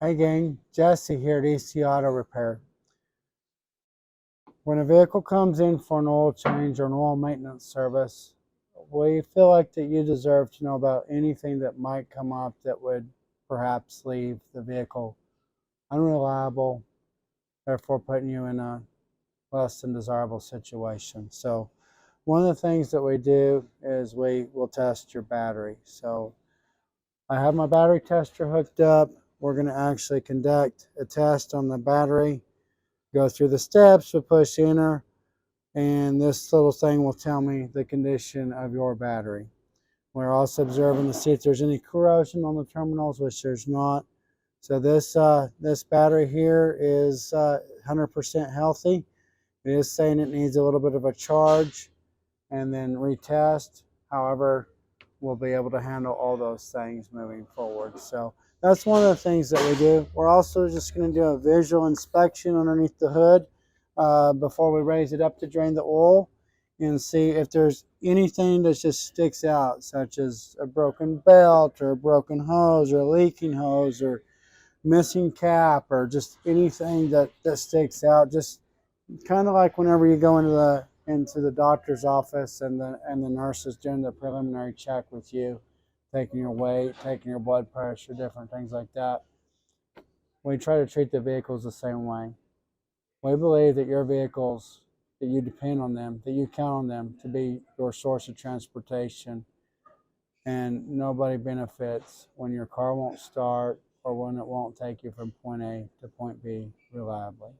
Hey gang, Jesse here at EC Auto Repair. When a vehicle comes in for an oil change or an oil maintenance service, we feel like that you deserve to know about anything that might come up that would perhaps leave the vehicle unreliable, therefore putting you in a less than desirable situation. So one of the things that we do is we will test your battery. So I have my battery tester hooked up. We're going to actually conduct a test on the battery, go through the steps, we push enter, and this little thing will tell me the condition of your battery. We're also observing to see if there's any corrosion on the terminals, which there's not. So this battery here is 100% healthy. It is saying it needs a little bit of a charge and then retest. However, we'll be able to handle all those things moving forward. So that's one of the things that we do. We're also just going to do a visual inspection underneath the hood before we raise it up to drain the oil and see if there's anything that just sticks out, such as a broken belt or a broken hose or a leaking hose or missing cap or just anything that sticks out. Just kind of like whenever you go into the doctor's office and the nurse is doing the preliminary check with you, taking your weight, taking your blood pressure, different things like that. We try to treat the vehicles the same way. We believe that your vehicles, that you depend on them, that you count on them to be your source of transportation, and nobody benefits when your car won't start or when it won't take you from point A to point B reliably.